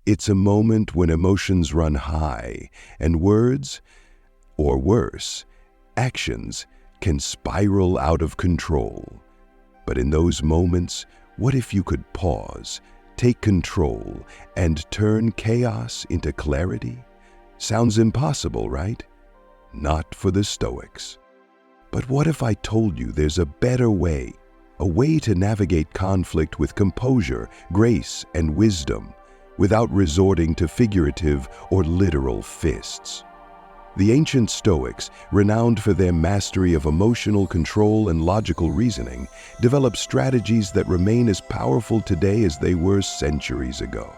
It's a moment when emotions run high and words, or worse, actions, can spiral out of control. But in those moments, what if you could pause, take control, and turn chaos into clarity? Sounds impossible, right? Not for the Stoics. But what if I told you there's a better way, a way to navigate conflict with composure, grace, and wisdom, without resorting to figurative or literal fists? The ancient Stoics, renowned for their mastery of emotional control and logical reasoning, developed strategies that remain as powerful today as they were centuries ago.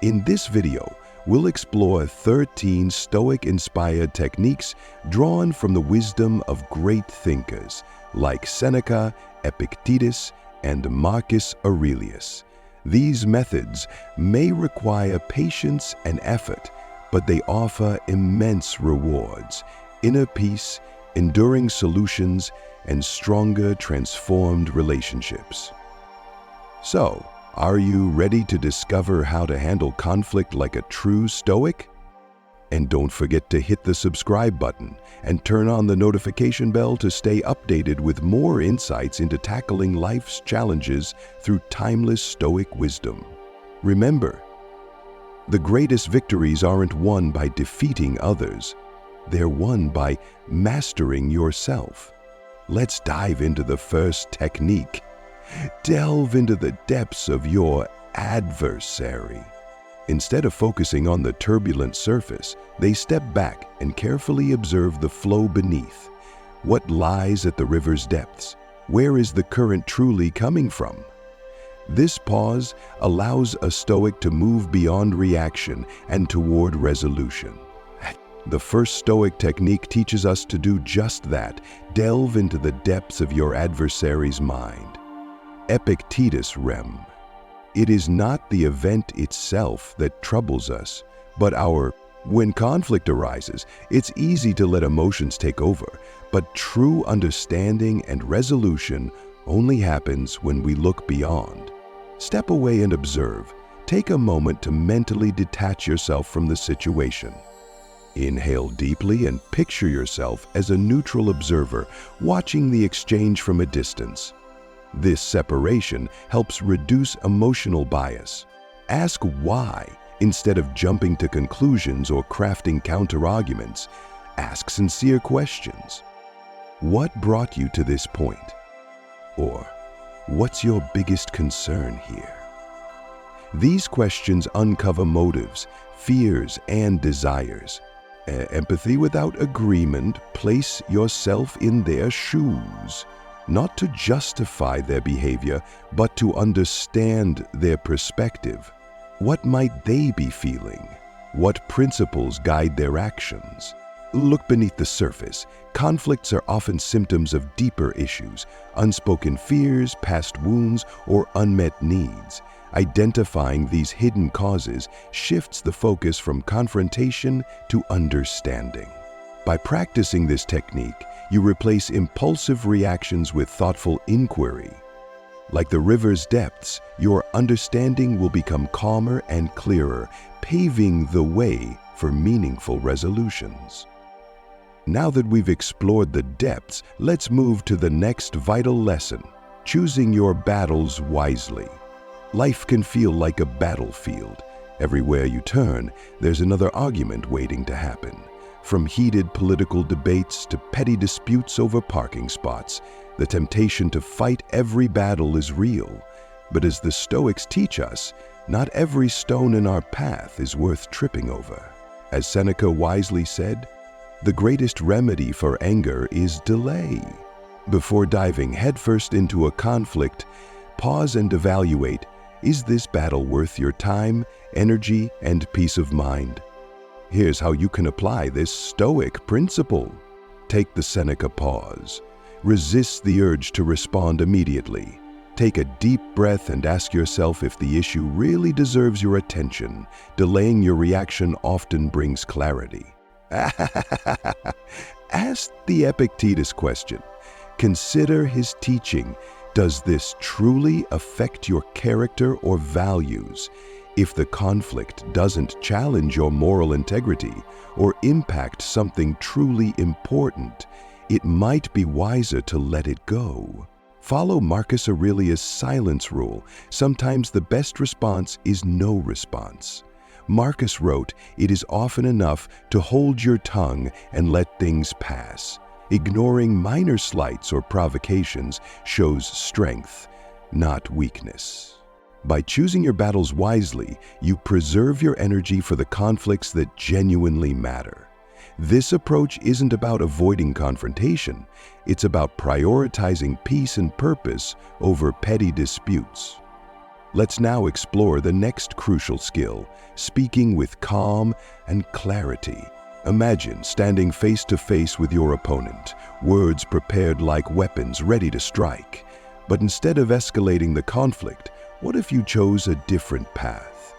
In this video, we'll explore 13 Stoic-inspired techniques drawn from the wisdom of great thinkers like Seneca, Epictetus, and Marcus Aurelius. These methods may require patience and effort, but they offer immense rewards, inner peace, enduring solutions, and stronger, transformed relationships. So, are you ready to discover how to handle conflict like a true Stoic? And don't forget to hit the subscribe button and turn on the notification bell to stay updated with more insights into tackling life's challenges through timeless Stoic wisdom. Remember, the greatest victories aren't won by defeating others. They're won by mastering yourself. Let's dive into the first technique. Delve into the depths of your adversary. Instead of focusing on the turbulent surface, they step back and carefully observe the flow beneath. What lies at the river's depths? Where is the current truly coming from? This pause allows a Stoic to move beyond reaction and toward resolution. The first Stoic technique teaches us to do just that, delve into the depths of your adversary's mind. Epictetus rem. It is not the event itself that troubles us, but when conflict arises, it's easy to let emotions take over, but true understanding and resolution only happens when we look beyond. Step away and observe. Take a moment to mentally detach yourself from the situation. Inhale deeply and picture yourself as a neutral observer, watching the exchange from a distance. This separation helps reduce emotional bias. Ask why instead of jumping to conclusions or crafting counter-arguments. Ask sincere questions. What brought you to this point? Or, what's your biggest concern here? These questions uncover motives, fears, and desires. Empathy without agreement. Place yourself in their shoes, not to justify their behavior, but to understand their perspective. What might they be feeling? What principles guide their actions? Look beneath the surface. Conflicts are often symptoms of deeper issues, unspoken fears, past wounds, or unmet needs. Identifying these hidden causes shifts the focus from confrontation to understanding. By practicing this technique, you replace impulsive reactions with thoughtful inquiry. Like the river's depths, your understanding will become calmer and clearer, paving the way for meaningful resolutions. Now that we've explored the depths, let's move to the next vital lesson: choosing your battles wisely. Life can feel like a battlefield. Everywhere you turn, there's another argument waiting to happen. From heated political debates to petty disputes over parking spots, the temptation to fight every battle is real. But as the Stoics teach us, not every stone in our path is worth tripping over. As Seneca wisely said, the greatest remedy for anger is delay. Before diving headfirst into a conflict, pause and evaluate: is this battle worth your time, energy, and peace of mind? Here's how you can apply this Stoic principle. Take the Seneca pause. Resist the urge to respond immediately. Take a deep breath and ask yourself if the issue really deserves your attention. Delaying your reaction often brings clarity. Ask the Epictetus question. Consider his teaching. Does this truly affect your character or values? If the conflict doesn't challenge your moral integrity or impact something truly important, it might be wiser to let it go. Follow Marcus Aurelius' silence rule. Sometimes the best response is no response. Marcus wrote, "It is often enough to hold your tongue and let things pass." Ignoring minor slights or provocations shows strength, not weakness. By choosing your battles wisely, you preserve your energy for the conflicts that genuinely matter. This approach isn't about avoiding confrontation. It's about prioritizing peace and purpose over petty disputes. Let's now explore the next crucial skill, speaking with calm and clarity. Imagine standing face to face with your opponent, words prepared like weapons ready to strike. But instead of escalating the conflict, what if you chose a different path?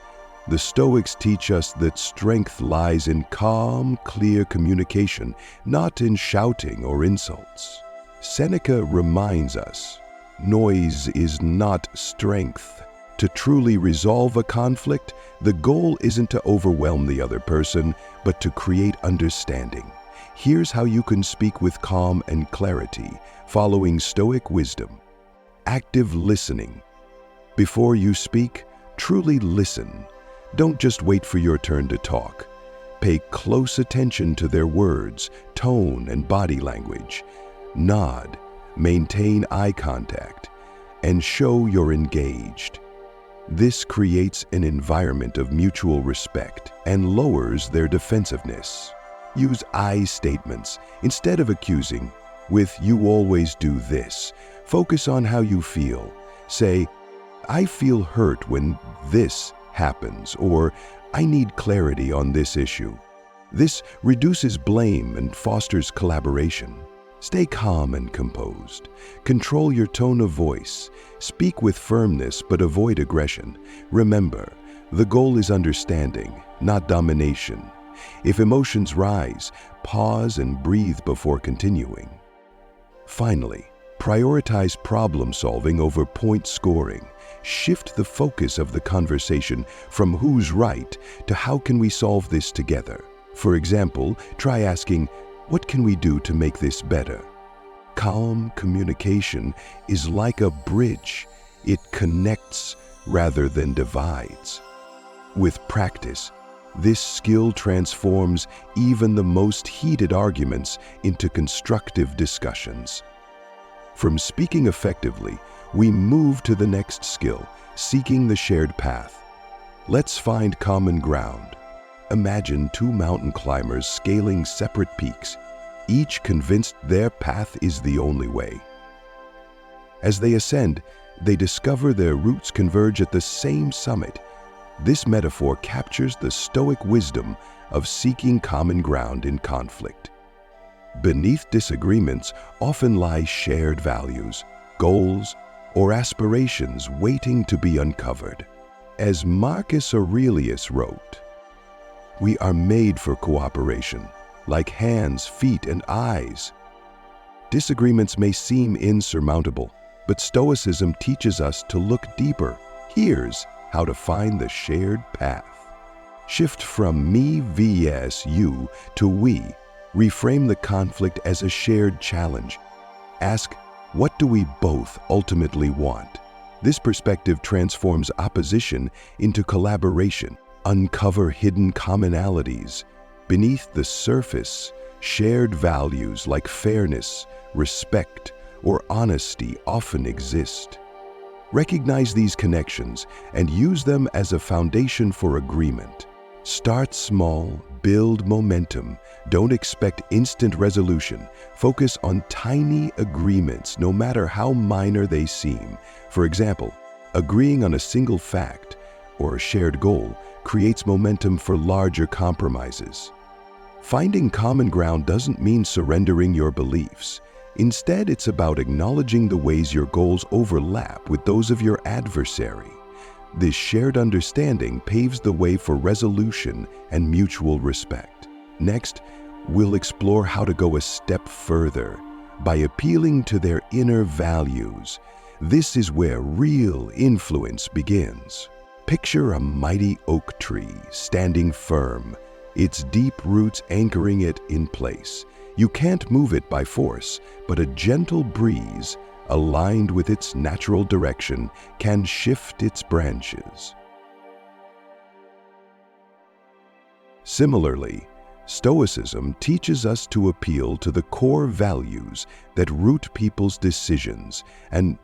The Stoics teach us that strength lies in calm, clear communication, not in shouting or insults. Seneca reminds us, noise is not strength. To truly resolve a conflict, the goal isn't to overwhelm the other person, but to create understanding. Here's how you can speak with calm and clarity, following Stoic wisdom. Active listening. Before you speak, truly listen. Don't just wait for your turn to talk. Pay close attention to their words, tone, and body language. Nod, maintain eye contact, and show you're engaged. This creates an environment of mutual respect and lowers their defensiveness. Use I statements instead of accusing with "you always do this." Focus on how you feel. Say, "I feel hurt when this happens," or "I need clarity on this issue." This reduces blame and fosters collaboration. Stay calm and composed. Control your tone of voice. Speak with firmness but avoid aggression. Remember, the goal is understanding, not domination. If emotions rise, pause and breathe before continuing. Finally, prioritize problem solving over point scoring. Shift the focus of the conversation from who's right to how can we solve this together. For example, try asking, "What can we do to make this better?" Calm communication is like a bridge. It connects rather than divides. With practice, this skill transforms even the most heated arguments into constructive discussions. From speaking effectively, we move to the next skill, seeking the shared path. Let's find common ground. Imagine two mountain climbers scaling separate peaks, each convinced their path is the only way. As they ascend, they discover their routes converge at the same summit. This metaphor captures the Stoic wisdom of seeking common ground in conflict. Beneath disagreements often lie shared values, goals, or aspirations waiting to be uncovered. As Marcus Aurelius wrote, "We are made for cooperation, like hands, feet, and eyes." Disagreements may seem insurmountable, but Stoicism teaches us to look deeper. Here's how to find the shared path. Shift from me vs you to we. Reframe the conflict as a shared challenge. Ask, what do we both ultimately want? This perspective transforms opposition into collaboration. Uncover hidden commonalities. Beneath the surface, shared values like fairness, respect, or honesty often exist. Recognize these connections and use them as a foundation for agreement. Start small, build momentum. Don't expect instant resolution. Focus on tiny agreements, no matter how minor they seem. For example, agreeing on a single fact or a shared goal creates momentum for larger compromises. Finding common ground doesn't mean surrendering your beliefs. Instead, it's about acknowledging the ways your goals overlap with those of your adversary. This shared understanding paves the way for resolution and mutual respect. Next, we'll explore how to go a step further by appealing to their inner values. This is where real influence begins. Picture a mighty oak tree standing firm, its deep roots anchoring it in place. You can't move it by force, but a gentle breeze, aligned with its natural direction, can shift its branches. Similarly, Stoicism teaches us to appeal to the core values that root people's decisions, and,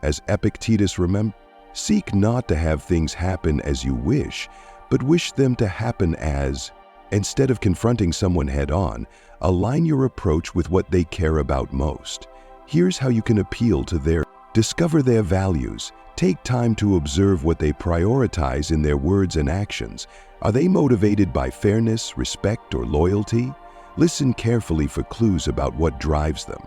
as Epictetus remembers, seek not to have things happen as you wish, but wish them to happen as. Instead of confronting someone head-on, align your approach with what they care about most. Here's how you can appeal to discover their values. Take time to observe what they prioritize in their words and actions. Are they motivated by fairness, respect, or loyalty? Listen carefully for clues about what drives them.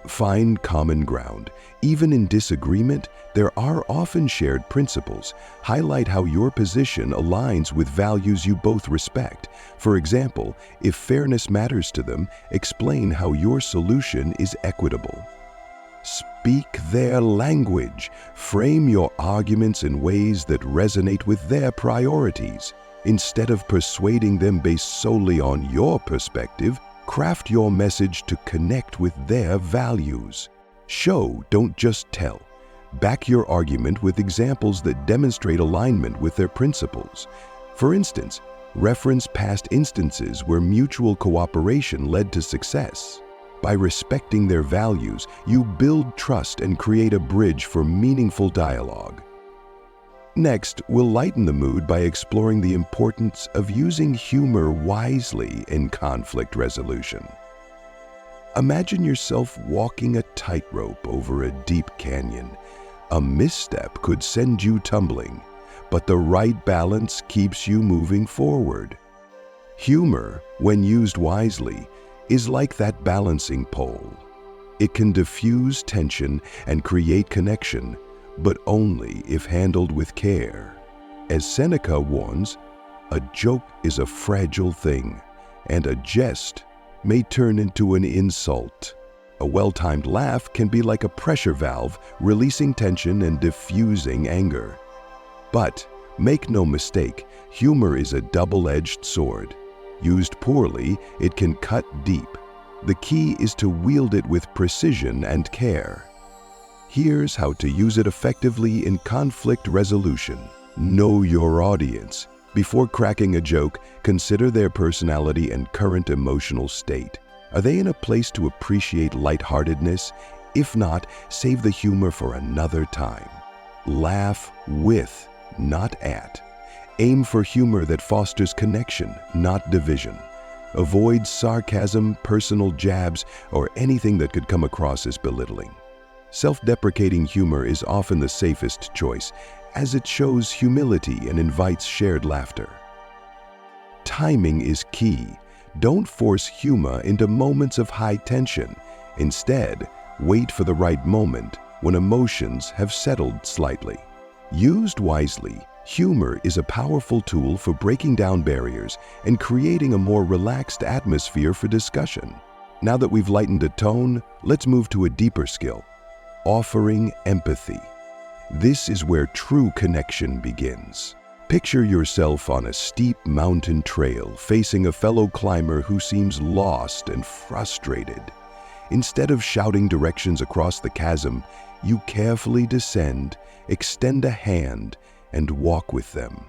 Find common ground. Even in disagreement, there are often shared principles. Highlight how your position aligns with values you both respect. For example, if fairness matters to them, explain how your solution is equitable. Speak their language. Frame your arguments in ways that resonate with their priorities. Instead of persuading them based solely on your perspective, craft your message to connect with their values. Show, don't just tell. Back your argument with examples that demonstrate alignment with their principles. For instance, reference past instances where mutual cooperation led to success. By respecting their values, you build trust and create a bridge for meaningful dialogue. Next, we'll lighten the mood by exploring the importance of using humor wisely in conflict resolution. Imagine yourself walking a tightrope over a deep canyon. A misstep could send you tumbling, but the right balance keeps you moving forward. Humor, when used wisely, is like that balancing pole. It can diffuse tension and create connection, but only if handled with care. As Seneca warns, a joke is a fragile thing, and a jest may turn into an insult. A well-timed laugh can be like a pressure valve, releasing tension and diffusing anger. But make no mistake, humor is a double-edged sword. Used poorly, it can cut deep. The key is to wield it with precision and care. Here's how to use it effectively in conflict resolution. Know your audience. Before cracking a joke, consider their personality and current emotional state. Are they in a place to appreciate lightheartedness? If not, save the humor for another time. Laugh with, not at. Aim for humor that fosters connection, not division. Avoid sarcasm, personal jabs, or anything that could come across as belittling. Self-deprecating humor is often the safest choice, as it shows humility and invites shared laughter. Timing is key. Don't force humor into moments of high tension. Instead, wait for the right moment when emotions have settled slightly. Used wisely, humor is a powerful tool for breaking down barriers and creating a more relaxed atmosphere for discussion. Now that we've lightened the tone, let's move to a deeper skill: offering empathy. This is where true connection begins. Picture yourself on a steep mountain trail facing a fellow climber who seems lost and frustrated. Instead of shouting directions across the chasm, you carefully descend, extend a hand, and walk with them.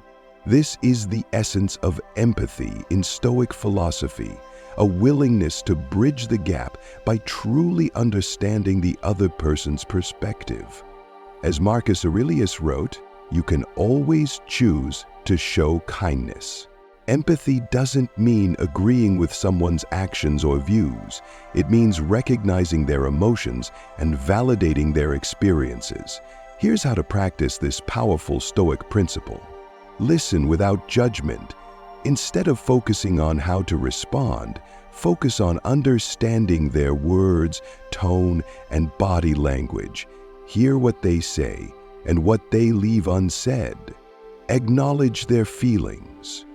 This is the essence of empathy in Stoic philosophy, a willingness to bridge the gap by truly understanding the other person's perspective. As Marcus Aurelius wrote, you can always choose to show kindness. Empathy doesn't mean agreeing with someone's actions or views. It means recognizing their emotions and validating their experiences. Here's how to practice this powerful Stoic principle. Listen without judgment. Instead of focusing on how to respond, focus on understanding their words, tone, and body language. Hear what they say and what they leave unsaid. Acknowledge their feelings.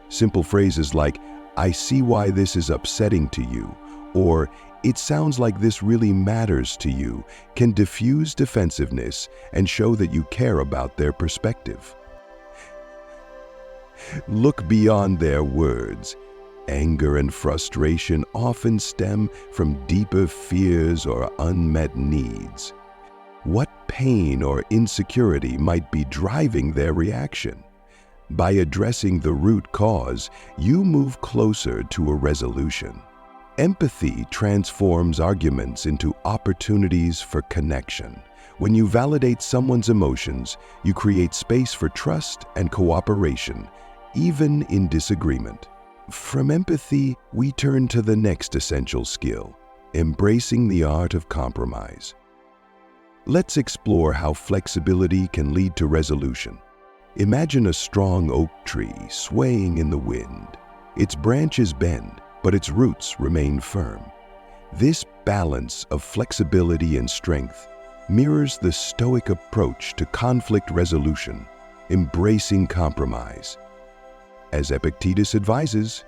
Simple phrases like, "I see why this is upsetting to you," or "It sounds like this really matters to you," can diffuse defensiveness and show that you care about their perspective. Look beyond their words. Anger and frustration often stem from deeper fears or unmet needs. What pain or insecurity might be driving their reaction? By addressing the root cause, you move closer to a resolution. Empathy transforms arguments into opportunities for connection. When you validate someone's emotions, you create space for trust and cooperation, even in disagreement. From empathy, we turn to the next essential skill, embracing the art of compromise. Let's explore how flexibility can lead to resolution. Imagine a strong oak tree swaying in the wind. Its branches bend, but its roots remain firm. This balance of flexibility and strength mirrors the Stoic approach to conflict resolution, embracing compromise. As Epictetus advises,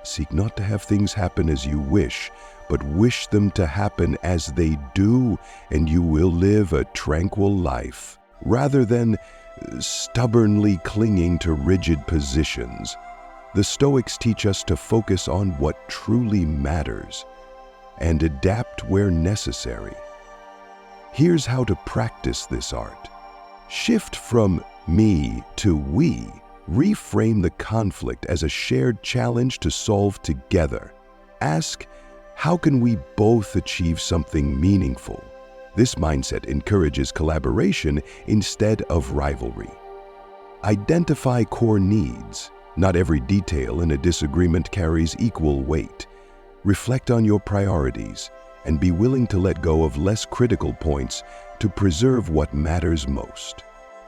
"Seek not to have things happen as you wish, but wish them to happen as they do, and you will live a tranquil life," rather than stubbornly clinging to rigid positions. The Stoics teach us to focus on what truly matters and adapt where necessary. Here's how to practice this art. Shift from me to we. Reframe the conflict as a shared challenge to solve together. Ask, how can we both achieve something meaningful? This mindset encourages collaboration instead of rivalry. Identify core needs. Not every detail in a disagreement carries equal weight. Reflect on your priorities and be willing to let go of less critical points to preserve what matters most.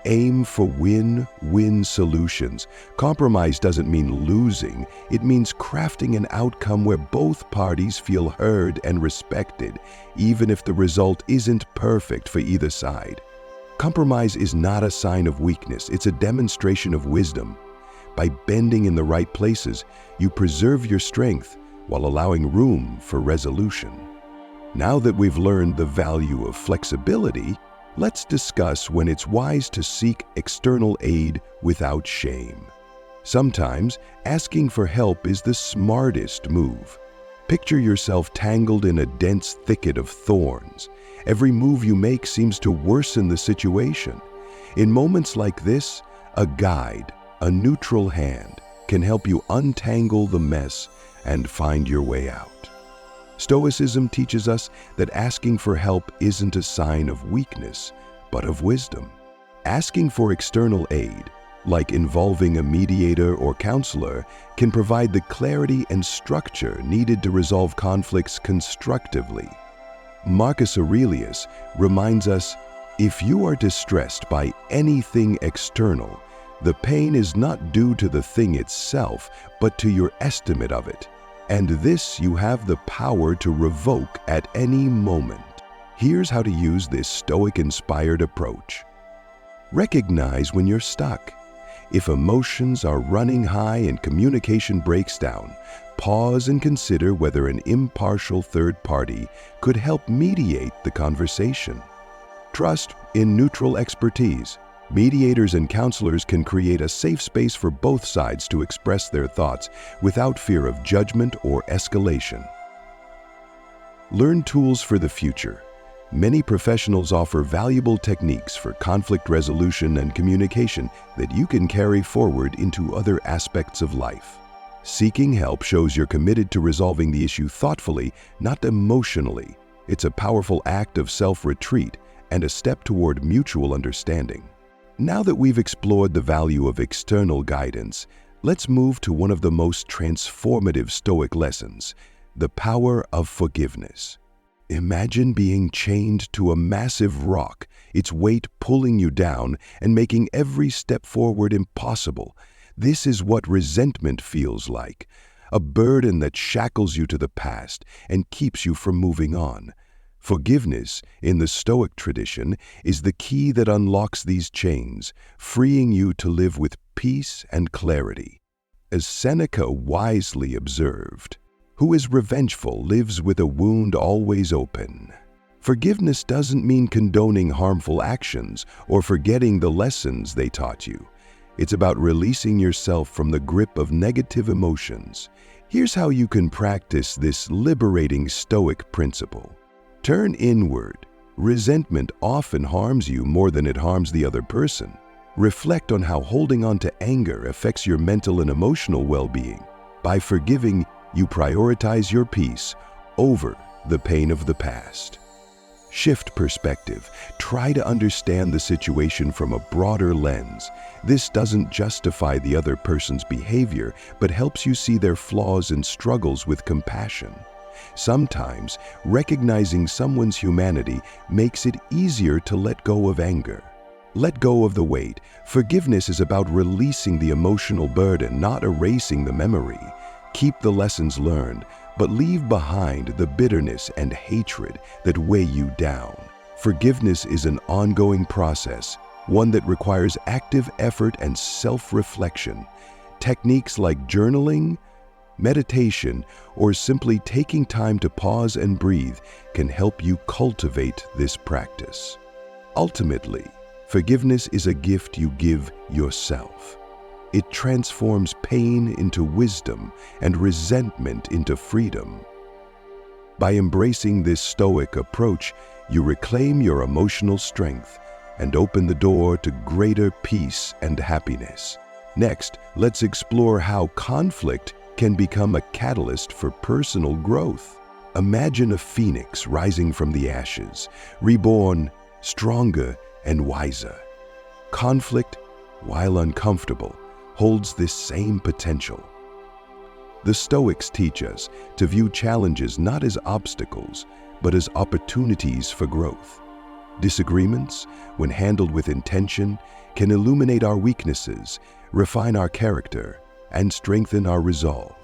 Aim for win-win solutions. Compromise doesn't mean losing. It means crafting an outcome where both parties feel heard and respected, even if the result isn't perfect for either side. Compromise is not a sign of weakness. It's a demonstration of wisdom. By bending in the right places, you preserve your strength while allowing room for resolution. Now that we've learned the value of flexibility, let's discuss when it's wise to seek external aid without shame. Sometimes, asking for help is the smartest move. Picture yourself tangled in a dense thicket of thorns. Every move you make seems to worsen the situation. In moments like this, a guide, a neutral hand, can help you untangle the mess and find your way out. Stoicism teaches us that asking for help isn't a sign of weakness, but of wisdom. Asking for external aid, like involving a mediator or counselor, can provide the clarity and structure needed to resolve conflicts constructively. Marcus Aurelius reminds us, "If you are distressed by anything external, the pain is not due to the thing itself, but to your estimate of it. And this you have the power to revoke at any moment." Here's how to use this Stoic-inspired approach. Recognize when you're stuck. If emotions are running high and communication breaks down, pause and consider whether an impartial third party could help mediate the conversation. Trust in neutral expertise. Mediators and counselors can create a safe space for both sides to express their thoughts without fear of judgment or escalation. Learn tools for the future. Many professionals offer valuable techniques for conflict resolution and communication that you can carry forward into other aspects of life. Seeking help shows you're committed to resolving the issue thoughtfully, not emotionally. It's a powerful act of self-retreat and a step toward mutual understanding. Now that we've explored the value of external guidance, let's move to one of the most transformative Stoic lessons, the power of forgiveness. Imagine being chained to a massive rock, its weight pulling you down and making every step forward impossible. This is what resentment feels like, a burden that shackles you to the past and keeps you from moving on. Forgiveness, in the Stoic tradition, is the key that unlocks these chains, freeing you to live with peace and clarity. As Seneca wisely observed, "Who is revengeful lives with a wound always open." Forgiveness doesn't mean condoning harmful actions or forgetting the lessons they taught you. It's about releasing yourself from the grip of negative emotions. Here's how you can practice this liberating Stoic principle. Turn inward. Resentment often harms you more than it harms the other person. Reflect on how holding on to anger affects your mental and emotional well-being. By forgiving, you prioritize your peace over the pain of the past. Shift perspective. Try to understand the situation from a broader lens. This doesn't justify the other person's behavior, but helps you see their flaws and struggles with compassion. Sometimes, recognizing someone's humanity makes it easier to let go of anger. Let go of the weight. Forgiveness is about releasing the emotional burden, not erasing the memory. Keep the lessons learned, but leave behind the bitterness and hatred that weigh you down. Forgiveness is an ongoing process, one that requires active effort and self-reflection. Techniques like journaling, meditation, or simply taking time to pause and breathe can help you cultivate this practice. Ultimately, forgiveness is a gift you give yourself. It transforms pain into wisdom and resentment into freedom. By embracing this Stoic approach, you reclaim your emotional strength and open the door to greater peace and happiness. Next, let's explore how conflict can become a catalyst for personal growth. Imagine a phoenix rising from the ashes, reborn, stronger and wiser. Conflict, while uncomfortable, holds this same potential. The Stoics teach us to view challenges not as obstacles, but as opportunities for growth. Disagreements, when handled with intention, can illuminate our weaknesses, refine our character, and strengthen our resolve.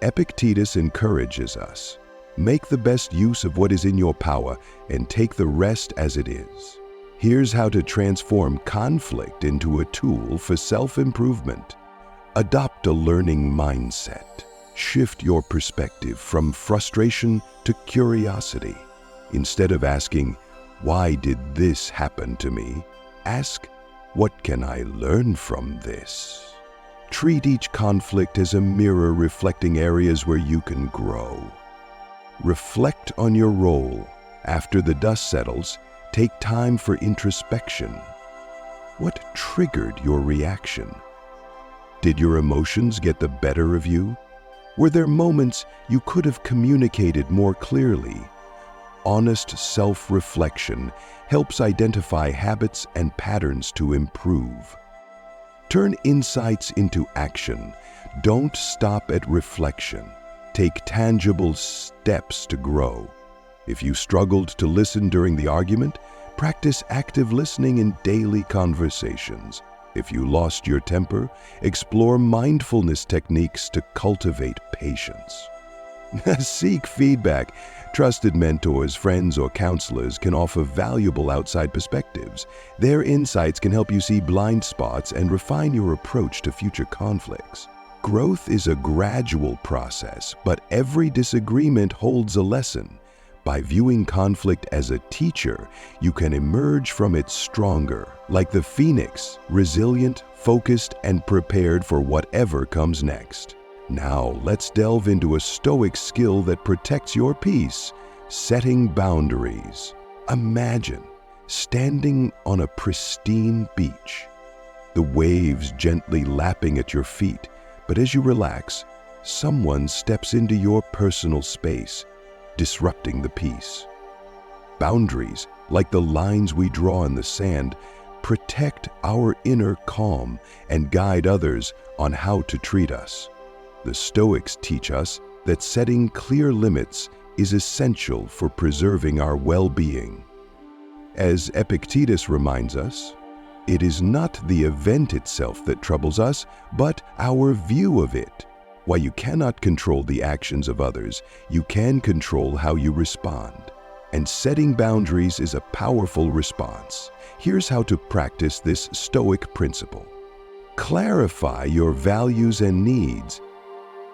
Epictetus encourages us, "Make the best use of what is in your power and take the rest as it is." Here's how to transform conflict into a tool for self-improvement. Adopt a learning mindset. Shift your perspective from frustration to curiosity. Instead of asking, "Why did this happen to me?" ask, "What can I learn from this?" Treat each conflict as a mirror reflecting areas where you can grow. Reflect on your role. After the dust settles, take time for introspection. What triggered your reaction? Did your emotions get the better of you? Were there moments you could have communicated more clearly? Honest self-reflection helps identify habits and patterns to improve. Turn insights into action. Don't stop at reflection. Take tangible steps to grow. If you struggled to listen during the argument, practice active listening in daily conversations. If you lost your temper, explore mindfulness techniques to cultivate patience. Seek feedback. Trusted mentors, friends, or counselors can offer valuable outside perspectives. Their insights can help you see blind spots and refine your approach to future conflicts. Growth is a gradual process, but every disagreement holds a lesson. By viewing conflict as a teacher, you can emerge from it stronger, like the phoenix, resilient, focused, and prepared for whatever comes next. Now, let's delve into a Stoic skill that protects your peace: setting boundaries. Imagine standing on a pristine beach, the waves gently lapping at your feet, but as you relax, someone steps into your personal space, disrupting the peace. Boundaries, like the lines we draw in the sand, protect our inner calm and guide others on how to treat us. The Stoics teach us that setting clear limits is essential for preserving our well-being. As Epictetus reminds us, it is not the event itself that troubles us, but our view of it. While you cannot control the actions of others, you can control how you respond. And setting boundaries is a powerful response. Here's how to practice this Stoic principle. Clarify your values and needs.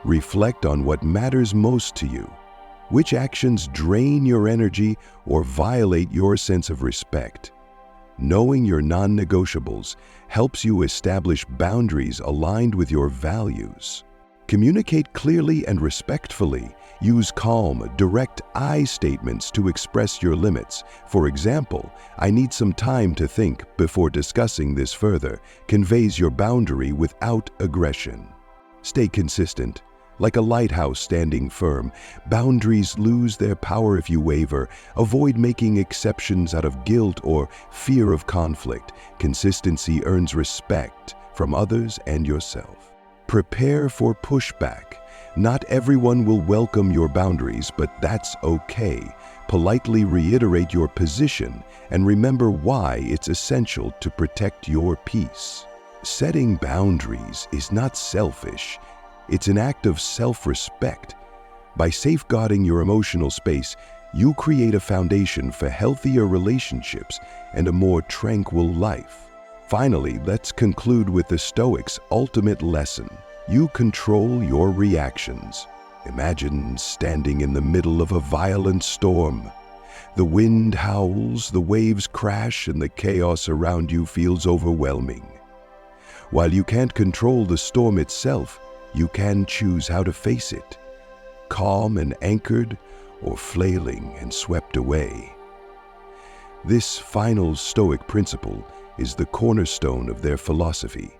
Reflect on what matters most to you. Which actions drain your energy or violate your sense of respect? Knowing your non-negotiables helps you establish boundaries aligned with your values. Communicate clearly and respectfully. Use calm, direct I statements to express your limits. For example, "I need some time to think before discussing this further," conveys your boundary without aggression. Stay consistent. Like a lighthouse standing firm, boundaries lose their power if you waver. Avoid making exceptions out of guilt or fear of conflict. Consistency earns respect from others and yourself. Prepare for pushback. Not everyone will welcome your boundaries, but that's okay. Politely reiterate your position and remember why it's essential to protect your peace. Setting boundaries is not selfish. It's an act of self-respect. By safeguarding your emotional space, you create a foundation for healthier relationships and a more tranquil life. Finally, let's conclude with the Stoics' ultimate lesson. You control your reactions. Imagine standing in the middle of a violent storm. The wind howls, the waves crash, and the chaos around you feels overwhelming. While you can't control the storm itself, you can choose how to face it, calm and anchored, or flailing and swept away. This final Stoic principle is the cornerstone of their philosophy.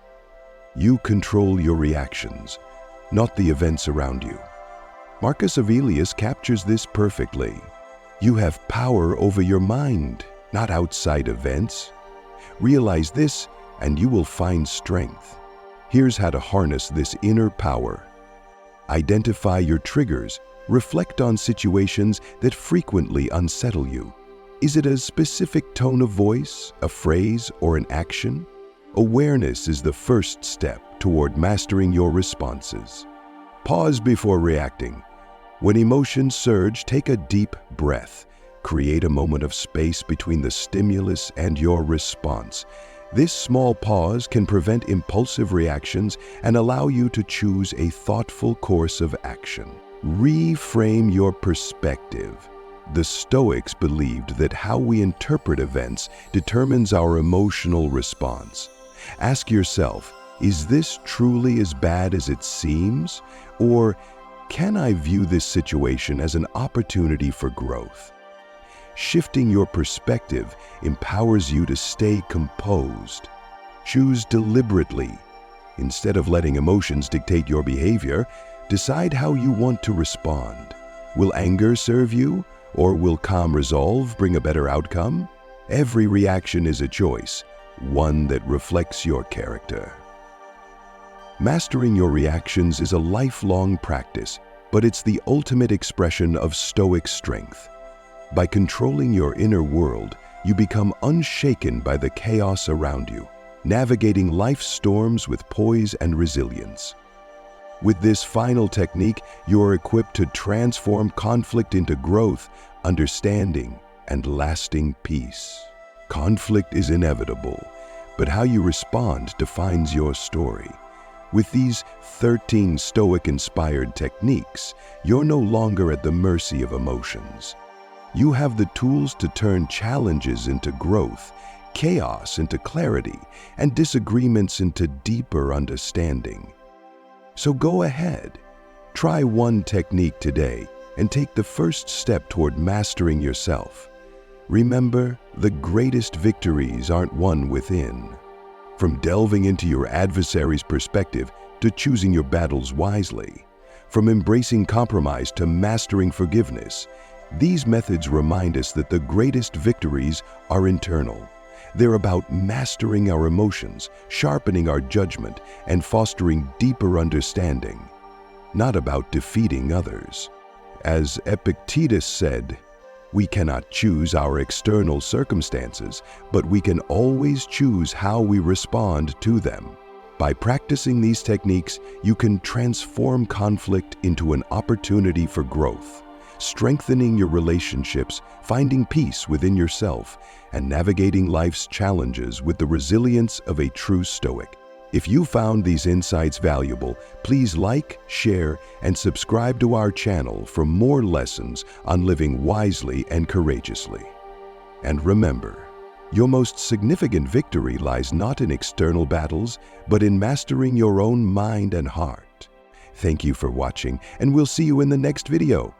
You control your reactions, not the events around you. Marcus Aurelius captures this perfectly. You have power over your mind, not outside events. Realize this, and you will find strength. Here's how to harness this inner power. Identify your triggers. Reflect on situations that frequently unsettle you. Is it a specific tone of voice, a phrase, or an action? Awareness is the first step toward mastering your responses. Pause before reacting. When emotions surge, take a deep breath. Create a moment of space between the stimulus and your response. This small pause can prevent impulsive reactions and allow you to choose a thoughtful course of action. Reframe your perspective. The Stoics believed that how we interpret events determines our emotional response. Ask yourself, is this truly as bad as it seems? Or can I view this situation as an opportunity for growth? Shifting your perspective empowers you to stay composed. Choose deliberately. Instead of letting emotions dictate your behavior, decide how you want to respond. Will anger serve you, or will calm resolve bring a better outcome? Every reaction is a choice, one that reflects your character. Mastering your reactions is a lifelong practice, but it's the ultimate expression of Stoic strength. By controlling your inner world, you become unshaken by the chaos around you, navigating life's storms with poise and resilience. With this final technique, you are equipped to transform conflict into growth, understanding, and lasting peace. Conflict is inevitable, but how you respond defines your story. With these 13 Stoic-inspired techniques, you're no longer at the mercy of emotions. You have the tools to turn challenges into growth, chaos into clarity, and disagreements into deeper understanding. So go ahead, try one technique today and take the first step toward mastering yourself. Remember, the greatest victories aren't won within. From delving into your adversary's perspective to choosing your battles wisely, from embracing compromise to mastering forgiveness, these methods remind us that the greatest victories are internal. They're about mastering our emotions, sharpening our judgment, and fostering deeper understanding, not about defeating others. As Epictetus said, we cannot choose our external circumstances, but we can always choose how we respond to them. By practicing these techniques, you can transform conflict into an opportunity for growth, strengthening your relationships, finding peace within yourself, and navigating life's challenges with the resilience of a true Stoic. If you found these insights valuable, please like, share, and subscribe to our channel for more lessons on living wisely and courageously. And remember, your most significant victory lies not in external battles, but in mastering your own mind and heart. Thank you for watching, and we'll see you in the next video.